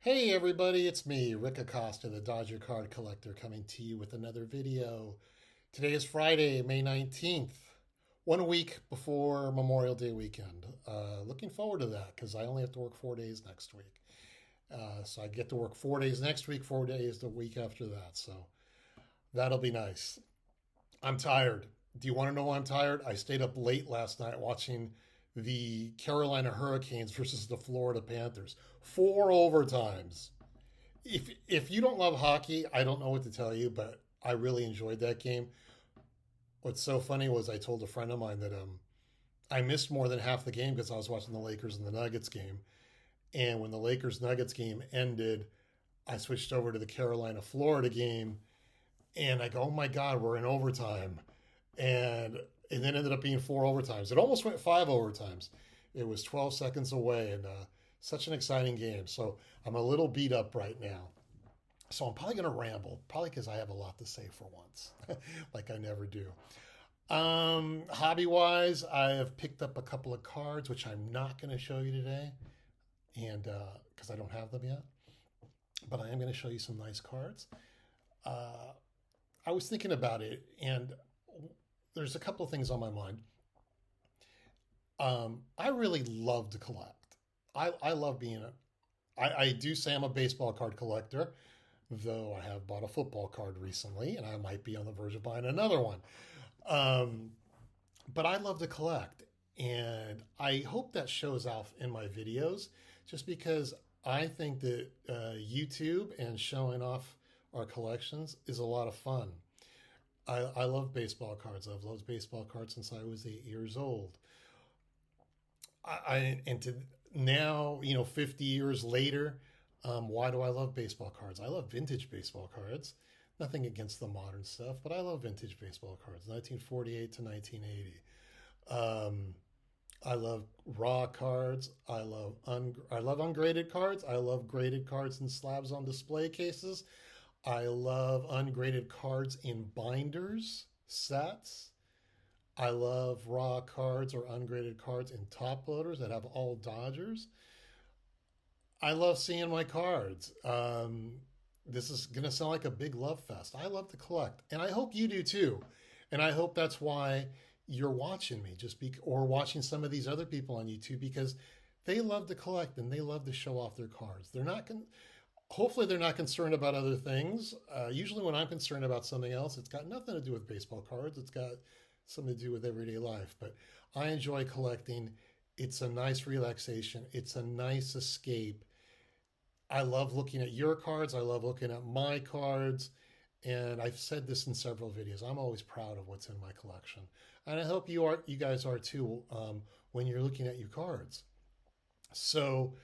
Hey everybody, it's me, Rick Acosta, the Dodger Card Collector, coming to you with another video. Today is Friday, May 19th, 1 week before Memorial Day weekend. Looking forward to that because I only have to work 4 days next week. So I get to work 4 days next week, 4 days the week after that. So that'll be nice. I'm tired. Do you want to know why I'm tired? I stayed up late last night watching the Carolina Hurricanes versus the Florida Panthers. Four overtimes. If you don't love hockey, I don't know what to tell you, but I really enjoyed that game. What's so funny was I told a friend of mine that I missed more than half the game because I was watching the Lakers and the Nuggets game. And when the Lakers Nuggets game ended, I switched over to the Carolina Florida game, and I go, "Oh my God, we're in overtime!" And it then ended up being four overtimes. It almost went five overtimes. It was 12 seconds away, and such an exciting game. So I'm a little beat up right now. So I'm probably going to ramble, probably because I have a lot to say for once, like I never do. Hobby wise, I have picked up a couple of cards, which I'm not going to show you today, and because I don't have them yet. But I am going to show you some nice cards. Uh, I was thinking about it, and there's a couple of things on my mind. I really love to collect. I love being I do say I'm a baseball card collector, though I have bought a football card recently, and I might be on the verge of buying another one. Um, but I love to collect, and I hope that shows off in my videos, just because I think that YouTube and showing off our collections is a lot of fun. I love baseball cards. I've loved baseball cards since I was 8 years old. And to now, 50 years later, why do I love baseball cards? I love vintage baseball cards. Nothing against the modern stuff, but I love vintage baseball cards, 1948 to 1980. Um, I love raw cards. I love ungraded cards. I love graded cards in slabs on display cases. I love ungraded cards in binders, sets. I love raw cards or ungraded cards in top loaders that have all Dodgers. I love seeing my cards. This is going to sound like a big love fest. I love to collect, and I hope you do too. And I hope that's why you're watching me, or watching some of these other people on YouTube because they love to collect and they love to show off their cards. Hopefully they're not concerned about other things. Usually, when I'm concerned about something else, it's got nothing to do with baseball cards. It's got something to do with everyday life. But I enjoy collecting. It's a nice relaxation. It's a nice escape. I love looking at your cards. I love looking at my cards. And I've said this in several videos. I'm always proud of what's in my collection, and I hope you guys are too, when you're looking at your cards. So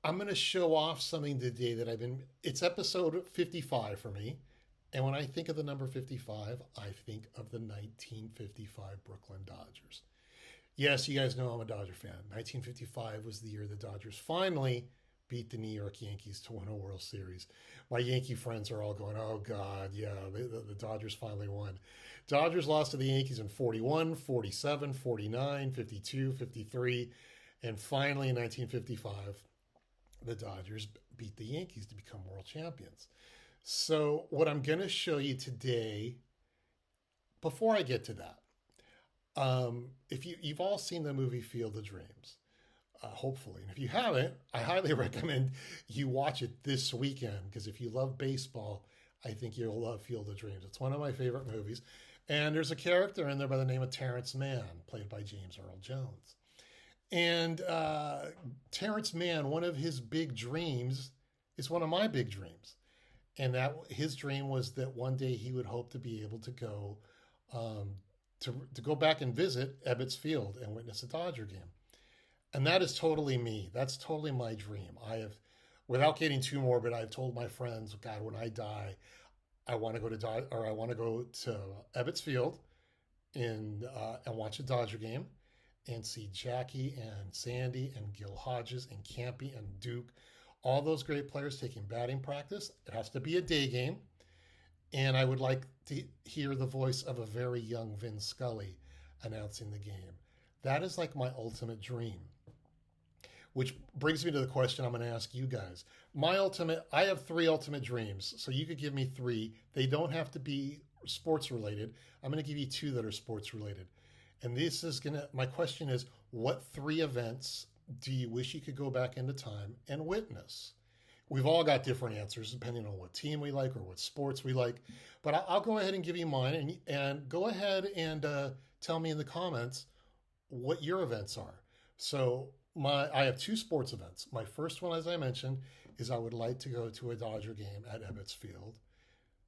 I'm going to show off something today that it's episode 55 for me. And when I think of the number 55, I think of the 1955 Brooklyn Dodgers. Yes, you guys know I'm a Dodger fan. 1955 was the year the Dodgers finally beat the New York Yankees to win a World Series. My Yankee friends are all going, "Oh, God, yeah, the Dodgers finally won." Dodgers lost to the Yankees in 41, 47, 49, 52, 53, and finally in 1955, the Dodgers beat the Yankees to become world champions. So, what I'm going to show you today, before I get to that, if you've all seen the movie Field of Dreams, hopefully, and if you haven't, I highly recommend you watch it this weekend because if you love baseball, I think you'll love Field of Dreams. It's one of my favorite movies, and there's a character in there by the name of Terrence Mann, played by James Earl Jones. And Terrence Mann, one of his big dreams is one of my big dreams. And that his dream was that one day he would hope to be able to go um, to go back and visit Ebbets Field and witness a Dodger game. And that is totally me. That's totally my dream. Without getting too morbid, I've told my friends, God, when I die, I want to go I want to go to Ebbets Field and watch a Dodger game and see Jackie and Sandy and Gil Hodges and Campy and Duke, all those great players taking batting practice. It has to be a day game. And I would like to hear the voice of a very young Vin Scully announcing the game. That is like my ultimate dream. which brings me to the question I'm going to ask you guys. I have three ultimate dreams. So you could give me three. They don't have to be sports related. I'm going to give you two that are sports related. And my question is, what three events do you wish you could go back into time and witness? We've all got different answers depending on what team we like or what sports we like. But I'll go ahead and give you mine, and go ahead and tell me in the comments what your events are. So I have two sports events. My first one, as I mentioned, is I would like to go to a Dodger game at Ebbets Field.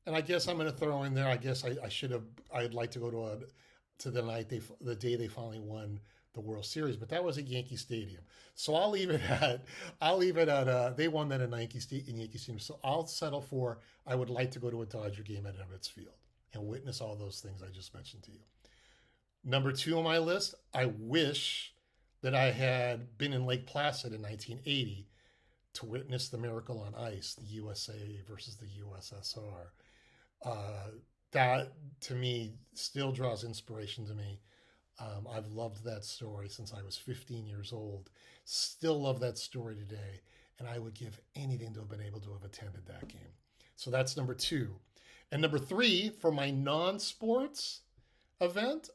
And I guess I'm going to throw in there, I guess I'd like to go to the day they finally won the World Series, but that was at Yankee Stadium. So I'll leave it at they won that in Yankee Stadium. So I'll settle for, I would like to go to a Dodger game at Ebbets Field and witness all those things I just mentioned to you. Number two on my list, I wish that I had been in Lake Placid in 1980 to witness the Miracle on Ice, the USA versus the USSR. That, to me, still draws inspiration to me. I've loved that story since I was 15 years old. Still love that story today. And I would give anything to have been able to have attended that game. So that's number two. And number three, for my non-sports event,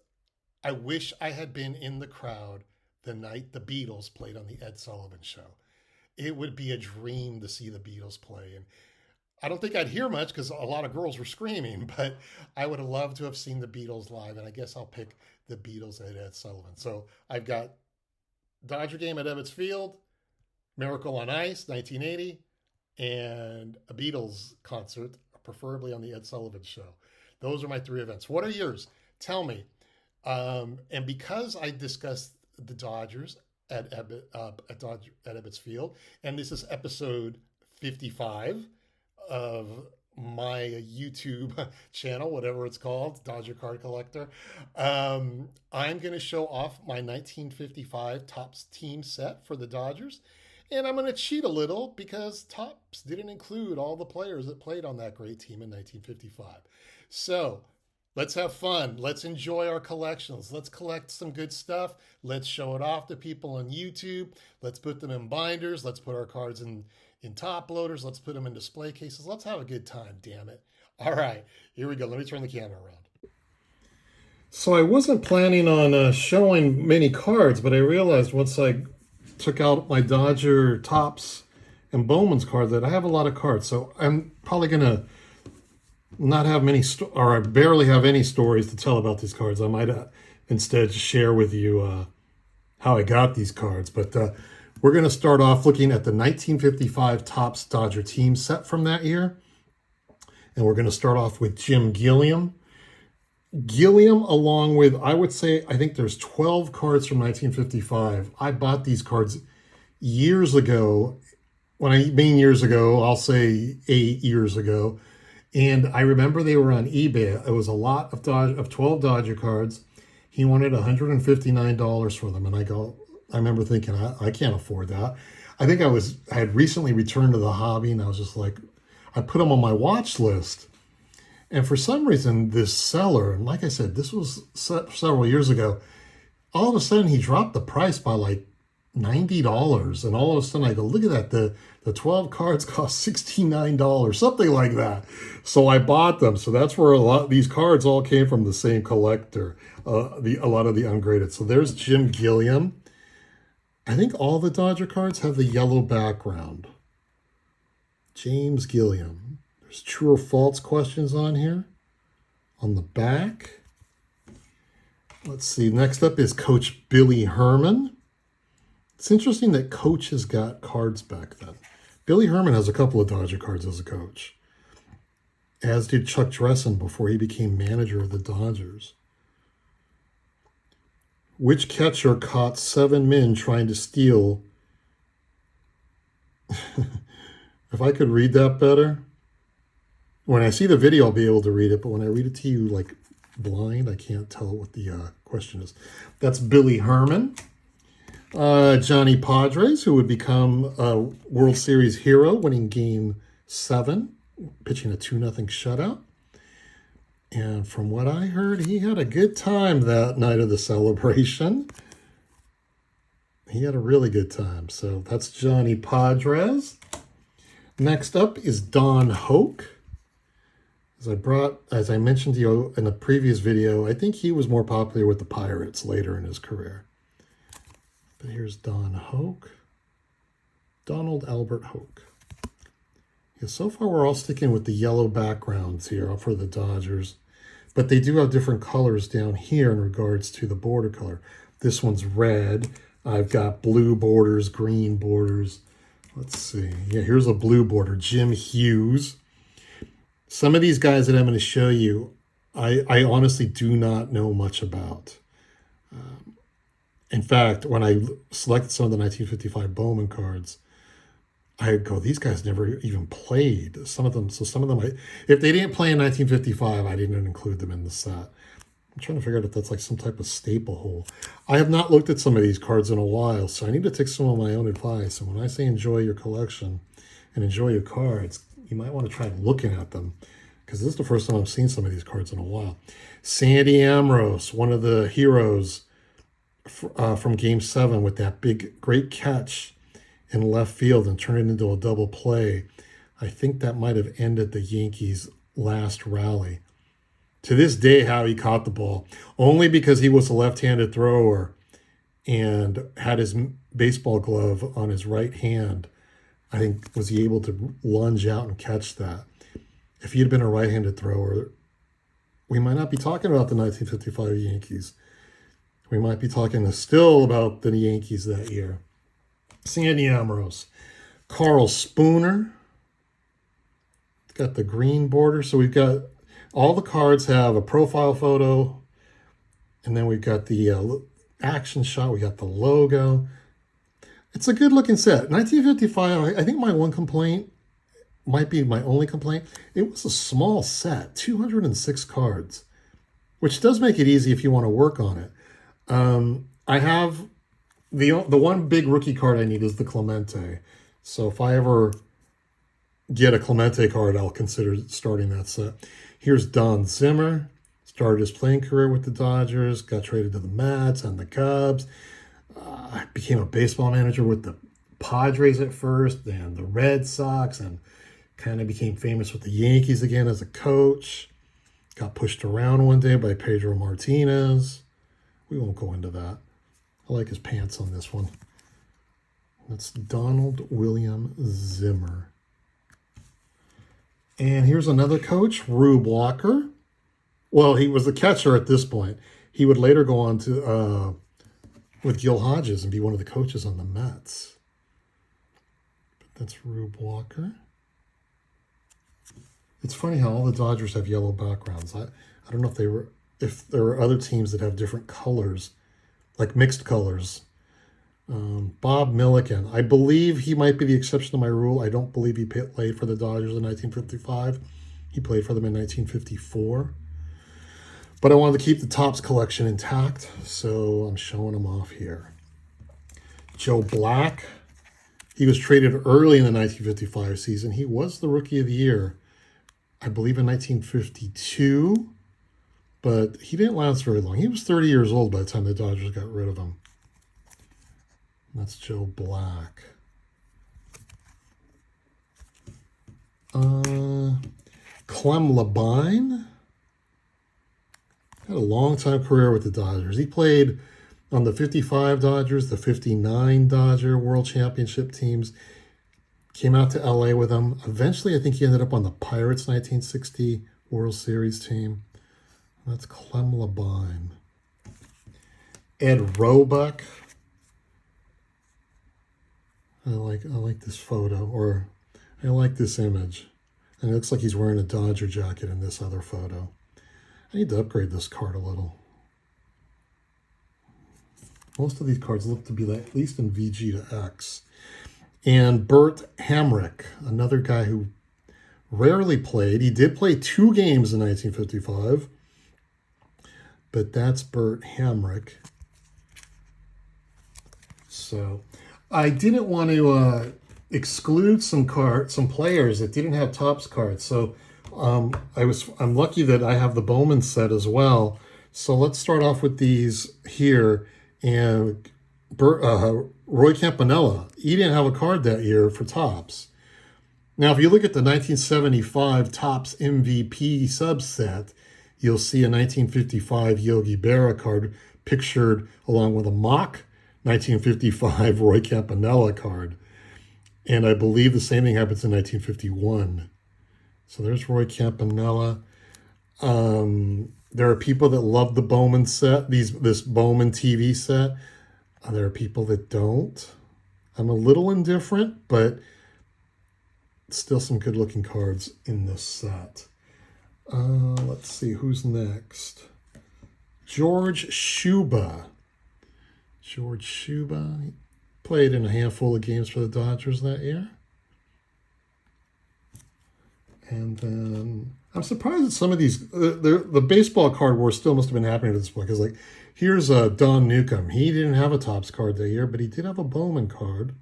I wish I had been in the crowd the night the Beatles played on the Ed Sullivan Show. It would be a dream to see the Beatles play. And I don't think I'd hear much because a lot of girls were screaming, but I would have loved to have seen the Beatles live, and I guess I'll pick the Beatles at Ed Sullivan. So I've got Dodger game at Ebbets Field, Miracle on Ice, 1980, and a Beatles concert, preferably on the Ed Sullivan Show. Those are my three events. What are yours? Tell me. And because I discussed the Dodgers at Ebbets Field, and this is episode 55 of my YouTube channel, whatever it's called, Dodger Card Collector. I'm going to show off my 1955 Topps team set for the Dodgers. And I'm going to cheat a little because Topps didn't include all the players that played on that great team in 1955. So let's have fun. Let's enjoy our collections. Let's collect some good stuff. Let's show it off to people on YouTube. Let's put them in binders. Let's put our cards in top loaders. Let's put them in display cases. Let's have a good time, damn it. All right, here we go. Let me turn the camera around. So I wasn't planning on showing many cards, but I realized once I took out my Dodger Topps and Bowman's card that I have a lot of cards. So I'm probably going to not have many, or I barely have any stories to tell about these cards. I might instead share with you how I got these cards. But we're going to start off looking at the 1955 Topps Dodger team set from that year. And we're going to start off with Jim Gilliam. Gilliam, along with, I think there's 12 cards from 1955. I bought these cards years ago. When I mean years ago, I'll say 8 years ago. And I remember they were on eBay. It was a lot of 12 Dodger cards. He wanted $159 for them. And I remember thinking, I can't afford that. I think I had recently returned to the hobby, and I was just like, I put them on my watch list. And for some reason, this seller, and like I said, this was several years ago, all of a sudden he dropped the price by like $90. And all of a sudden I go, look at that, the 12 cards cost $69, something like that. So I bought them. So that's where these cards all came from, the same collector, a lot of the ungraded. So there's Jim Gilliam. I think all the Dodger cards have the yellow background. James Gilliam. There's true or false questions on here. On the back. Let's see. Next up is Coach Billy Herman. It's interesting that Coach has got cards back then. Billy Herman has a couple of Dodger cards as a coach. As did Chuck Dressen before he became manager of the Dodgers. Which catcher caught 7 men trying to steal? If I could read that better. When I see the video, I'll be able to read it. But when I read it to you like blind, I can't tell what the question is. That's Billy Herman. Johnny Padres, who would become a World Series hero, winning Game 7, pitching a 2-0 shutout. And from what I heard, he had a good time that night of the celebration. He had a really good time. So that's Johnny Padres. Next up is Don Hoke. As I mentioned to you in a previous video, I think he was more popular with the Pirates later in his career. But here's Don Hoke. Donald Albert Hoke. Yeah, so far we're all sticking with the yellow backgrounds here for the Dodgers. But they do have different colors down here in regards to the border color. This one's red. I've got blue borders, green borders. Let's see. Yeah, here's a blue border. Jim Hughes. Some of these guys that I'm going to show you, I honestly do not know much about. In fact, when I selected some of the 1955 Bowman cards, I go, these guys never even played. Some of them, if they didn't play in 1955, I didn't include them in the set. I'm trying to figure out if that's like some type of staple hole. I have not looked at some of these cards in a while, so I need to take some of my own advice. And when I say enjoy your collection and enjoy your cards, you might want to try looking at them, because this is the first time I've seen some of these cards in a while. Sandy Ambrose, one of the heroes from Game 7 with that great catch in left field and turned it into a double play. I think that might have ended the Yankees' last rally. To this day, how he caught the ball, only because he was a left-handed thrower and had his baseball glove on his right hand. I think was he able to lunge out and catch that. If he had been a right-handed thrower, we might not be talking about the 1955 Yankees. We might be talking still about the Yankees that year. Sandy Ambrose. Carl Spooner. Got the green border. So we've got, all the cards have a profile photo. And then we've got the action shot. We got the logo. It's a good looking set. 1955, I think my one complaint, might be my only complaint, it was a small set, 206 cards, which does make it easy if you want to work on it. I have the one big rookie card I need is the Clemente. So if I ever get a Clemente card, I'll consider starting that set. Here's Don Zimmer. Started his playing career with the Dodgers, got traded to the Mets and the Cubs. Became a baseball manager with the Padres at first, then the Red Sox, and kind of became famous with the Yankees again as a coach. Got pushed around one day by Pedro Martinez. We won't go into that. I like his pants on this one. That's Donald William Zimmer. And here's another coach, Rube Walker. Well, he was the catcher at this point. He would later go on to with Gil Hodges and be one of the coaches on the Mets. But that's Rube Walker. It's funny how all the Dodgers have yellow backgrounds. I don't know if there are other teams that have different colors, like mixed colors. Bob Milliken. I believe he might be the exception to my rule. I don't believe he played for the Dodgers in 1955. He played for them in 1954. But I wanted to keep the Topps collection intact, so I'm showing them off here. Joe Black. He was traded early in the 1955 season. He was the Rookie of the Year, I believe, in 1952. But he didn't last very long. He was 30 years old by the time the Dodgers got rid of him. That's Joe Black. Clem Labine. Had a long-time career with the Dodgers. He played on the 55 Dodgers, the 59 Dodger World Championship teams. Came out to LA with them. Eventually, I think he ended up on the Pirates 1960 World Series team. That's Clem Labine. Ed Roebuck. I like this photo, or I like this image. And it looks like he's wearing a Dodger jacket in this other photo. I need to upgrade this card a little. Most of these cards look to be at least in VG to X. And Bert Hamrick, another guy who rarely played. He did play 2 games in 1955. But that's Bert Hamrick. So I didn't want to exclude some players that didn't have Topps cards. So I'm lucky that I have the Bowman set as well. So let's start off with these here. And Roy Campanella. He didn't have a card that year for Topps. Now, if you look at the 1975 Topps MVP subset, you'll see a 1955 Yogi Berra card pictured along with a mock 1955 Roy Campanella card. And I believe the same thing happens in 1951. So there's Roy Campanella. There are people that love the Bowman set, this Bowman TV set. There are people that don't. I'm a little indifferent, but still some good looking cards in this set. Let's see who's next. George Shuba. George Shuba played in a handful of games for the Dodgers that year. And then I'm surprised that some of these, the baseball card war still must have been happening at this point. Because, like, here's Don Newcomb. He didn't have a Topps card that year, but he did have a Bowman card.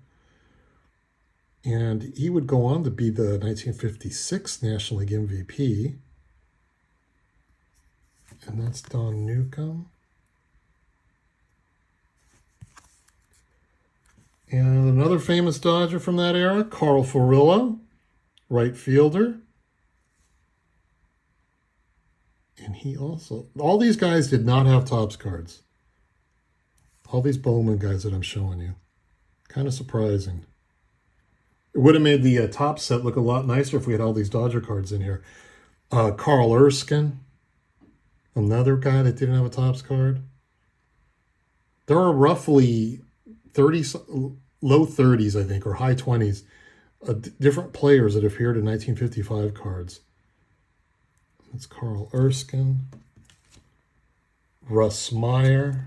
And he would go on to be the 1956 National League MVP. And that's Don Newcomb. And another famous Dodger from that era, Carl Furillo, right fielder. And he also, all these guys did not have Topps cards. All these Bowman guys that I'm showing you. Kind of surprising. It would have made the Topps set look a lot nicer if we had all these Dodger cards in here. Carl Erskine, another guy that didn't have a Topps card. There are roughly 30, low 30s, I think, or high 20s, different players that appeared in 1955 cards. That's Carl Erskine. Russ Meyer.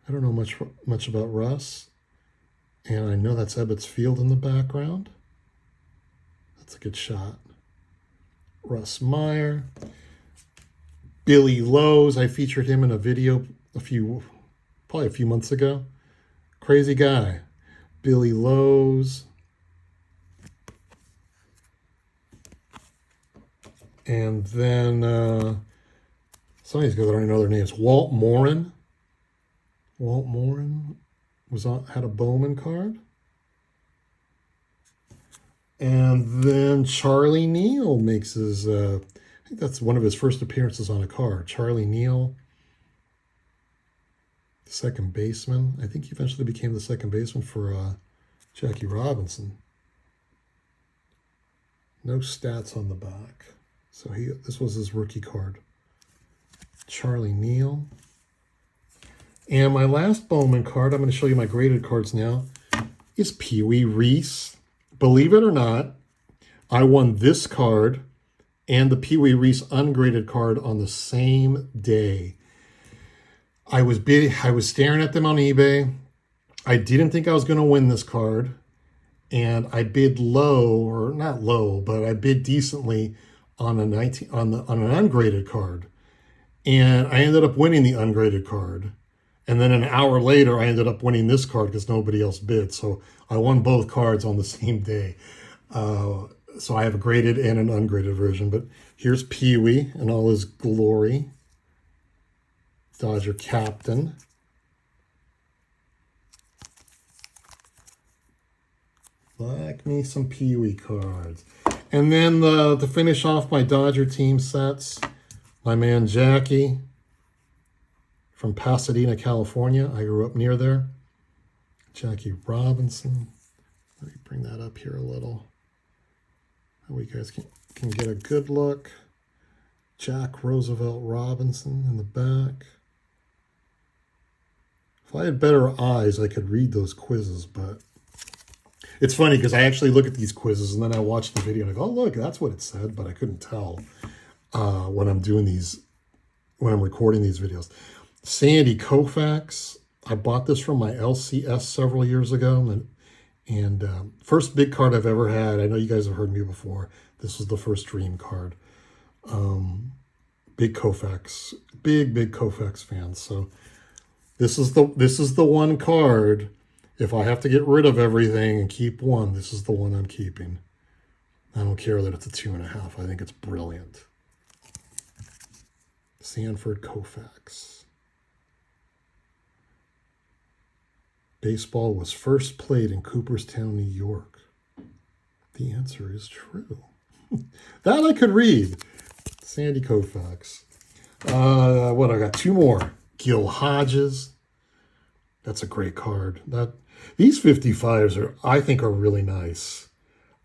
I don't know much about Russ. And I know that's Ebbets Field in the background. That's a good shot. Russ Meyer. Billy Lowe's. I featured him in a video probably a few months ago. Crazy guy. Billy Lowe's. And then some of these guys I don't even know their names. Walt Morin. Walt Morin had a Bowman card. And then Charlie Neal makes his, I think that's one of his first appearances on a card. Charlie Neal, second baseman. I think he eventually became the second baseman for Jackie Robinson. No stats on the back. So this was his rookie card. Charlie Neal. And my last Bowman card, I'm going to show you my graded cards now, is Pee Wee Reese. Believe it or not, I won this card and the Pee Wee Reese ungraded card on the same day. I was staring at them on eBay. I didn't think I was going to win this card, and I bid low, or not low, but I bid decently on an ungraded card, and I ended up winning the ungraded card. And then an hour later, I ended up winning this card because nobody else bid. So I won both cards on the same day. So I have a graded and an ungraded version. But here's Pee Wee in all his glory. Dodger captain. Like me some Pee Wee cards. And then to finish off my Dodger team sets, my man Jackie from Pasadena, California. I grew up near there. Jackie Robinson. Let me bring that up here a little. That way you guys can get a good look. Jack Roosevelt Robinson in the back. If I had better eyes, I could read those quizzes, but it's funny because I actually look at these quizzes and then I watch the video and I go, oh, look, that's what it said, but I couldn't tell when I'm doing these, when I'm recording these videos. Sandy Koufax. I bought this from my LCS several years ago, and first big card I've ever had. I know you guys have heard me before. This was the first dream card. Big Koufax, big Koufax fan. So this is the one card. If I have to get rid of everything and keep one, this is the one I'm keeping. I don't care that it's a 2.5. I think it's brilliant. Sanford Koufax. baseball was first played in Cooperstown, New York? The answer is true. That I could read. Sandy Koufax. What, I got two more. Gil Hodges. That's a great card. These 55s I think are really nice.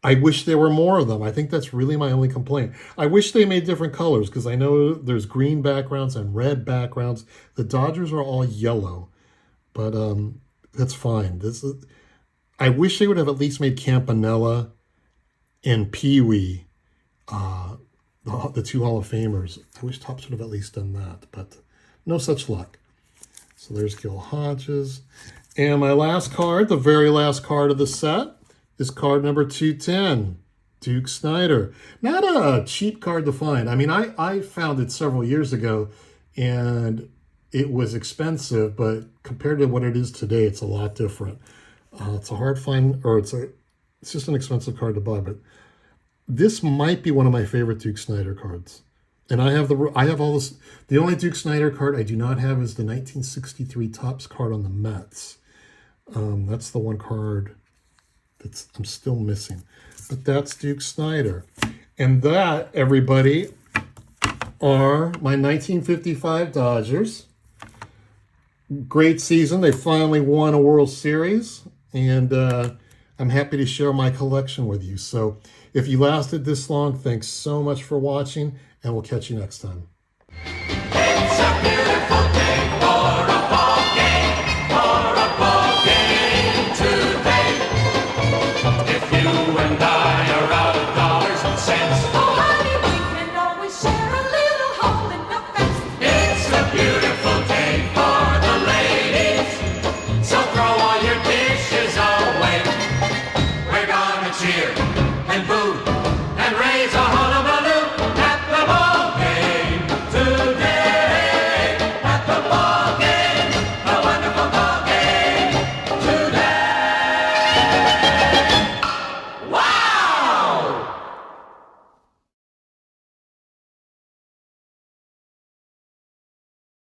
I wish there were more of them. I think that's really my only complaint. I wish they made different colors because I know there's green backgrounds and red backgrounds. The Dodgers are all yellow, but that's fine. I wish they would have at least made Campanella and Pee Wee, the two Hall of Famers. I wish Topps would have at least done that, but no such luck. So there's Gil Hodges. And my last card, the very last card of the set, is card number 210, Duke Snider. Not a cheap card to find. I mean, I found it several years ago, and it was expensive, but compared to what it is today, it's a lot different. It's a hard find, or it's just an expensive card to buy, but this might be one of my favorite Duke Snider cards. And I have all this. The only Duke Snider card I do not have is the 1963 Topps card on the Mets. That's the one card I'm still missing. But that's Duke Snider. And that, everybody, are my 1955 Dodgers. Great season. They finally won a World Series. And I'm happy to share my collection with you. So if you lasted this long, thanks so much for watching. And we'll catch you next time.